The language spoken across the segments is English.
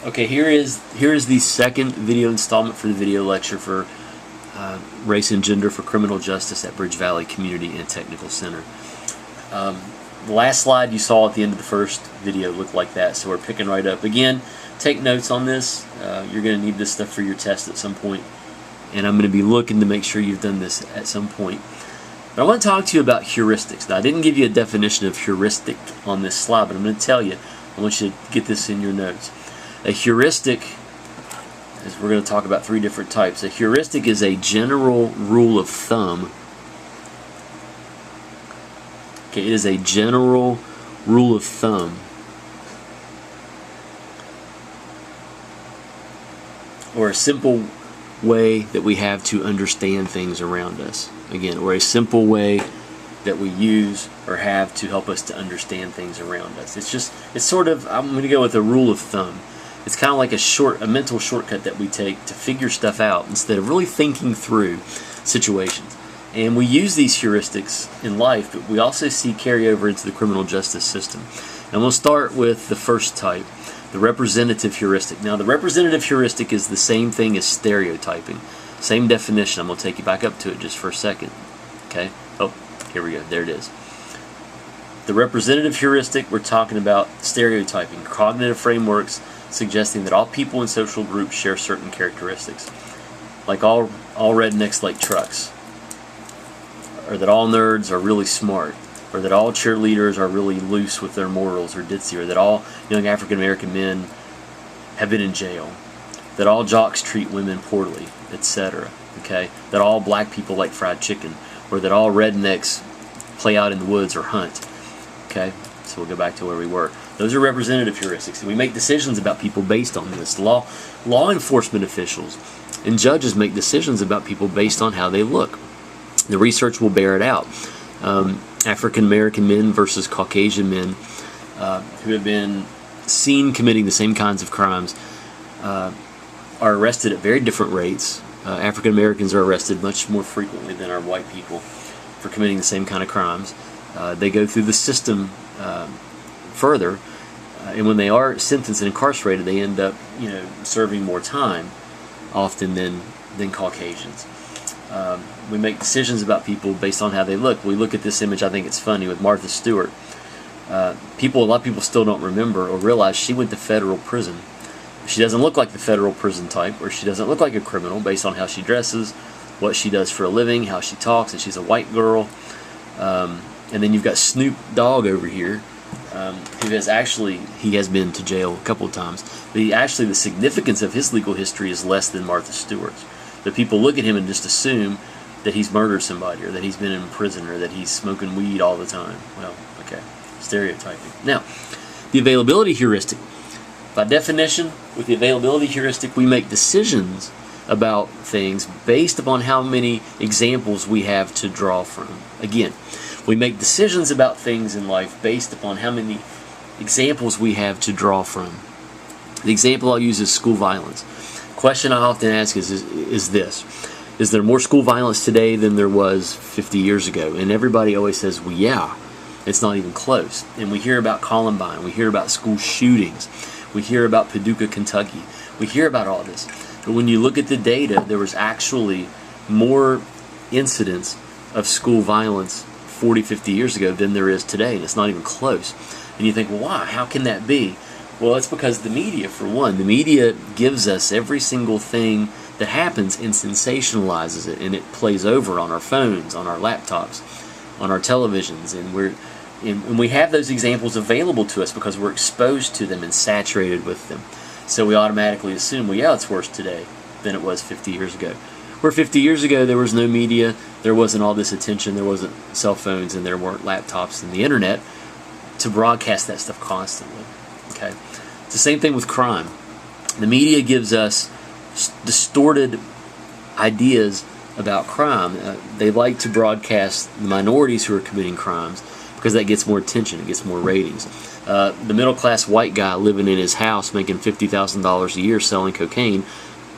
Okay, here is the second video installment for the video lecture for Race and Gender for Criminal Justice at Bridge Valley Community and Technical Center. The last slide you saw at the end of the first video looked like that, so we're picking right up. Again, take notes on this. You're going to need this stuff for your test at some point, and I'm going to be looking to make sure you've done this at some point. But I want to talk to you about heuristics. Now, I didn't give you a definition of heuristic on this slide, but I'm going to tell you. I want you to get this in your notes. A heuristic, as we're going to talk about three different types. A heuristic is a general rule of thumb. Okay, it is a general rule of thumb, or a simple way that we have to understand things around us. Again, or a simple way that we use or have to help us to understand things around us. It's sort of, I'm going to go with a rule of thumb. It's kind of like a mental shortcut that we take to figure stuff out instead of really thinking through situations. And we use these heuristics in life, but we also see carry over into the criminal justice system. And we'll start with the first type, the representative heuristic. Now, the representative heuristic is the same thing as stereotyping. Same definition. I'm going to take you back up to it just for a second. Okay? Oh, here we go. There it is. The representative heuristic, we're talking about stereotyping, cognitive frameworks suggesting that all people in social groups share certain characteristics. Like all rednecks like trucks, or that all nerds are really smart, or that all cheerleaders are really loose with their morals or ditzy, or that all young African American men have been in jail, that all jocks treat women poorly, etc. Okay? That all black people like fried chicken, or that all rednecks play out in the woods or hunt. Okay? So we'll go back to where we were. Those are representative heuristics. We make decisions about people based on this. Law enforcement officials and judges make decisions about people based on how they look. The research will bear it out. African American men versus Caucasian men who have been seen committing the same kinds of crimes are arrested at very different rates. African Americans are arrested much more frequently than our white people for committing the same kind of crimes. They go through the system further, and when they are sentenced and incarcerated, they end up, serving more time often than Caucasians. We make decisions about people based on how they look. We look at this image. I think it's funny with Martha Stewart. A lot of people still don't remember or realize she went to federal prison. She doesn't look like the federal prison type, or she doesn't look like a criminal based on how she dresses, what she does for a living, how she talks, and she's a white girl. And then you've got Snoop Dogg over here, who he has been to jail a couple of times. But the significance of his legal history is less than Martha Stewart's. The people look at him and just assume that he's murdered somebody, or that he's been in prison, or that he's smoking weed all the time. Well, okay, stereotyping. Now, the availability heuristic. By definition, with the availability heuristic, we make decisions about things based upon how many examples we have to draw from. Again, we make decisions about things in life based upon how many examples we have to draw from. The example I'll use is school violence. Question I often ask is this: is there more school violence today than there was 50 years ago? And everybody always says, well, yeah, it's not even close. And we hear about Columbine, we hear about school shootings, we hear about Paducah, Kentucky, we hear about all this. But when you look at the data, there was actually more incidents of school violence 40, 50 years ago than there is today, and it's not even close. And you think, well, why? How can that be? Well, it's because the media, for one. The media gives us every single thing that happens and sensationalizes it, and it plays over on our phones, on our laptops, on our televisions, and we have those examples available to us because we're exposed to them and saturated with them. So we automatically assume, well, yeah, it's worse today than it was 50 years ago. Where 50 years ago there was no media, there wasn't all this attention, there wasn't cell phones, and there weren't laptops and the internet to broadcast that stuff constantly. Okay, it's the same thing with crime. The media gives us distorted ideas about crime. They like to broadcast the minorities who are committing crimes because that gets more attention, it gets more ratings. The middle-class white guy living in his house making $50,000 a year selling cocaine,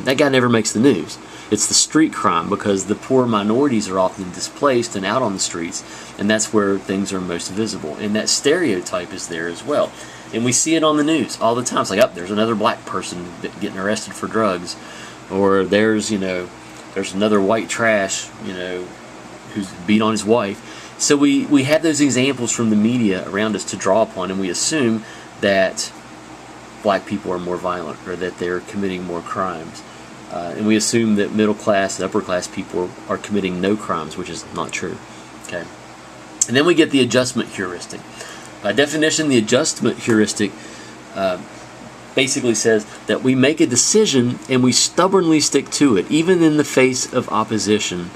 that guy never makes the news. It's the street crime because the poor minorities are often displaced and out on the streets, and that's where things are most visible. And that stereotype is there as well. And we see it on the news all the time. It's like, oh, there's another black person getting arrested for drugs, or there's another white trash, who's beat on his wife. So we have those examples from the media around us to draw upon, and we assume that black people are more violent, or that they're committing more crimes. And we assume that middle class and upper class people are committing no crimes, which is not true. Okay. And then we get the adjustment heuristic. By definition, the adjustment heuristic basically says that we make a decision and we stubbornly stick to it, even in the face of opposition.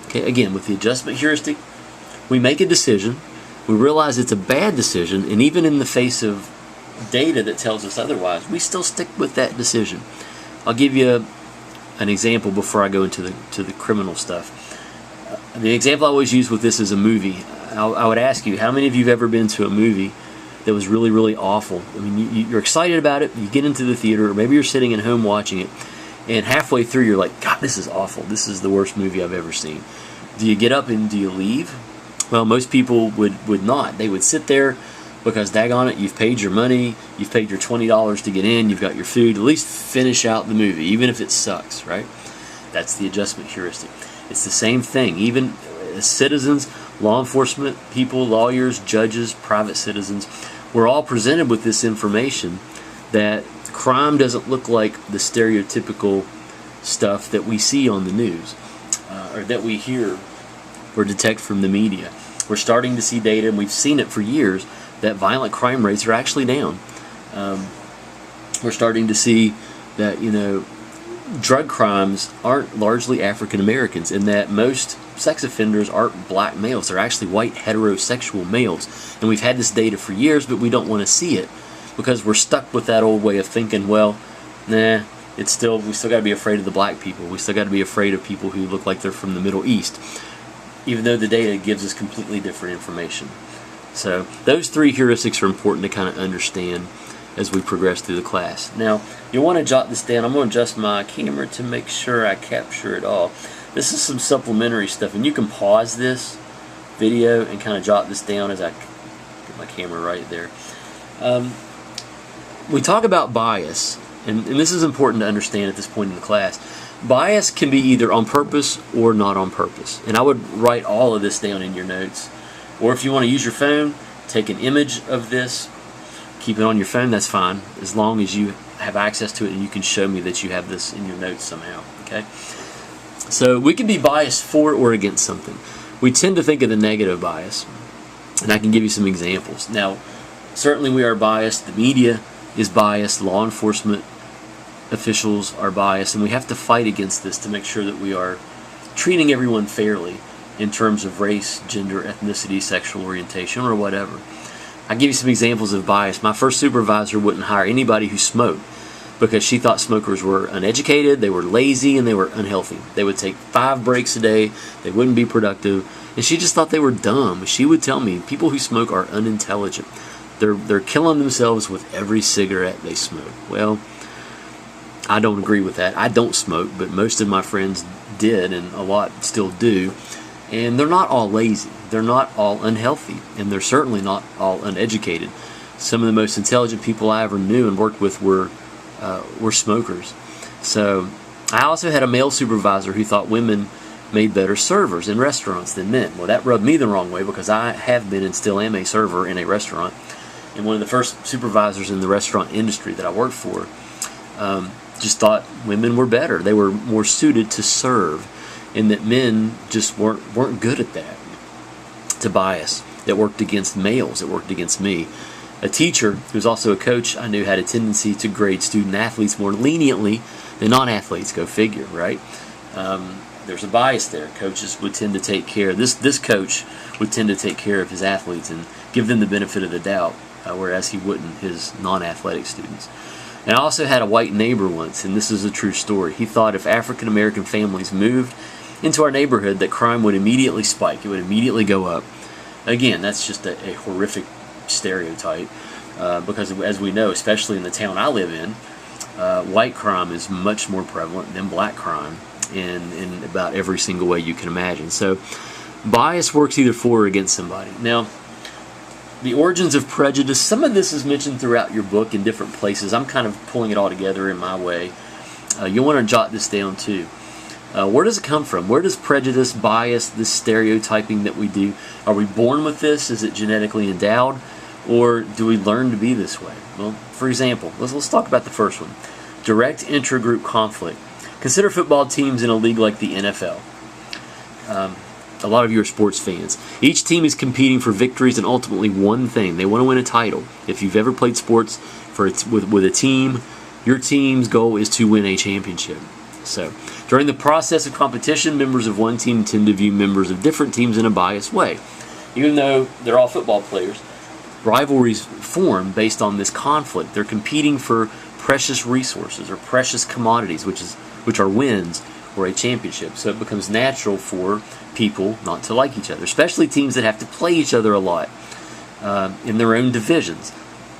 Okay, again, with the adjustment heuristic, we make a decision, we realize it's a bad decision, and even in the face of data that tells us otherwise, we still stick with that decision. I'll give you an example before I go into the criminal stuff. The example I always use with this is a movie. I would ask you, how many of you have ever been to a movie that was really, really awful? I mean, you're excited about it, you get into the theater, or maybe you're sitting at home watching it, and halfway through you're like, God, this is awful. This is the worst movie I've ever seen. Do you get up and do you leave? Well, most people would not. They would sit there because, daggone it, you've paid your money, you've paid your $20 to get in, you've got your food, at least finish out the movie, even if it sucks, right? That's the adjustment heuristic. It's the same thing. Even as citizens, law enforcement people, lawyers, judges, private citizens, we're all presented with this information that crime doesn't look like the stereotypical stuff that we see on the news, or that we hear or detect from the media. We're starting to see data, and we've seen it for years, that violent crime rates are actually down. We're starting to see that, drug crimes aren't largely African Americans, and that most sex offenders aren't black males. They're actually white heterosexual males. And we've had this data for years, but we don't want to see it because we're stuck with that old way of thinking, well, nah, we still got to be afraid of the black people. We still got to be afraid of people who look like they're from the Middle East, even though the data gives us completely different information. So those three heuristics are important to kind of understand as we progress through the class. Now, you'll want to jot this down. I'm going to adjust my camera to make sure I capture it all. This is some supplementary stuff, and you can pause this video and kind of jot this down as I get my camera right there. We talk about bias, and this is important to understand at this point in the class. Bias can be either on purpose or not on purpose, and I would write all of this down in your notes. Or if you want to use your phone, take an image of this, keep it on your phone, that's fine, as long as you have access to it and you can show me that you have this in your notes somehow, okay? So we can be biased for or against something. We tend to think of the negative bias, and I can give you some examples. Now, certainly we are biased, the media is biased, law enforcement officials are biased, and we have to fight against this to make sure that we are treating everyone fairly in terms of race, gender, ethnicity, sexual orientation, or whatever. I'll give you some examples of bias. My first supervisor wouldn't hire anybody who smoked because she thought smokers were uneducated, they were lazy, and they were unhealthy. They would take 5 breaks a day, they wouldn't be productive, and she just thought they were dumb. She would tell me, people who smoke are unintelligent. They're killing themselves with every cigarette they smoke. Well, I don't agree with that. I don't smoke, but most of my friends did, and a lot still do. And they're not all lazy, they're not all unhealthy, and they're certainly not all uneducated. Some of the most intelligent people I ever knew and worked with were smokers. So I also had a male supervisor who thought women made better servers in restaurants than men. Well, that rubbed me the wrong way because I have been and still am a server in a restaurant. And one of the first supervisors in the restaurant industry that I worked for just thought women were better. They were more suited to serve, and that men just weren't good at that. It's a bias that worked against males. It worked against me. A teacher who was also a coach I knew had a tendency to grade student athletes more leniently than non-athletes. Go figure, right? There's a bias there. Coaches would tend to take care. This coach would tend to take care of his athletes and give them the benefit of the doubt, whereas he wouldn't his non-athletic students. And I also had a white neighbor once, and this is a true story. He thought if African American families moved into our neighborhood that crime would immediately spike. It would immediately go up. Again, that's just a horrific stereotype because as we know, especially in the town I live in, white crime is much more prevalent than black crime in about every single way you can imagine. So bias works either for or against somebody. Now, The origins of prejudice. Some of this is mentioned throughout your book in different places. I'm kind of pulling it all together in my way. You'll want to jot this down too. Where does it come from? Where does prejudice, bias, this stereotyping that we do, are we born with this? Is it genetically endowed? Or do we learn to be this way? Well, for example, let's talk about the first one. Direct intragroup conflict. Consider football teams in a league like the NFL. A lot of you are sports fans. Each team is competing for victories and ultimately one thing. They want to win a title. If you've ever played sports with a team, your team's goal is to win a championship. So, during the process of competition, members of one team tend to view members of different teams in a biased way. Even though they're all football players, rivalries form based on this conflict. They're competing for precious resources or precious commodities, which are wins or a championship. So it becomes natural for people not to like each other, especially teams that have to play each other a lot in their own divisions.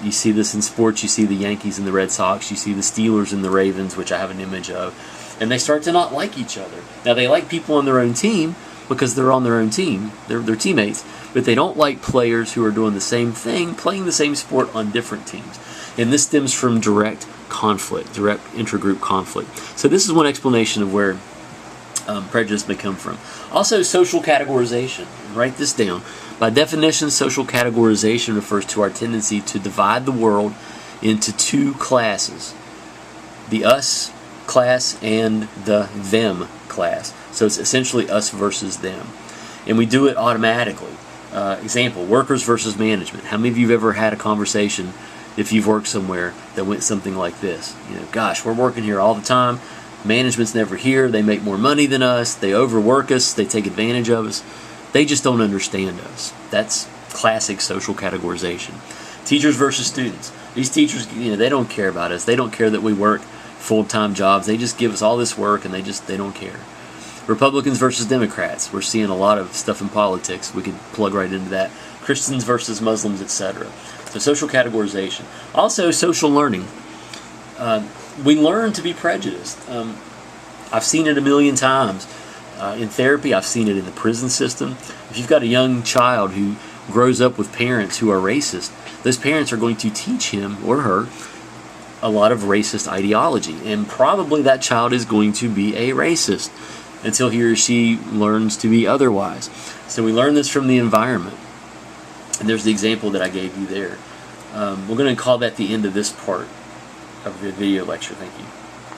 You see this in sports. You see the Yankees and the Red Sox. You see the Steelers and the Ravens, which I have an image of. And they start to not like each other. Now, they like people on their own team because they're on their own team. They're teammates. But they don't like players who are doing the same thing, playing the same sport on different teams. And this stems from direct conflict, direct intragroup conflict. So this is one explanation of where prejudice may come from. Also, social categorization. Write this down. By definition, social categorization refers to our tendency to divide the world into two classes. The us class and the them class. So it's essentially us versus them. And we do it automatically. Example, workers versus management. How many of you have ever had a conversation, if you've worked somewhere, that went something like this? Gosh, we're working here all the time. Management's never here. They make more money than us. They overwork us. They take advantage of us. They just don't understand us. That's classic social categorization. Teachers versus students. These teachers, they don't care about us. They don't care that we work full-time jobs. They just give us all this work and they don't care. Republicans versus Democrats. We're seeing a lot of stuff in politics. We could plug right into that. Christians versus Muslims, etc. So social categorization. Also social learning. We learn to be prejudiced. I've seen it a million times. In therapy, I've seen it in the prison system. If you've got a young child who grows up with parents who are racist, those parents are going to teach him or her a lot of racist ideology. And probably that child is going to be a racist until he or she learns to be otherwise. So we learn this from the environment. And there's the example that I gave you there. We're going to call that the end of this part of the video lecture. Thank you.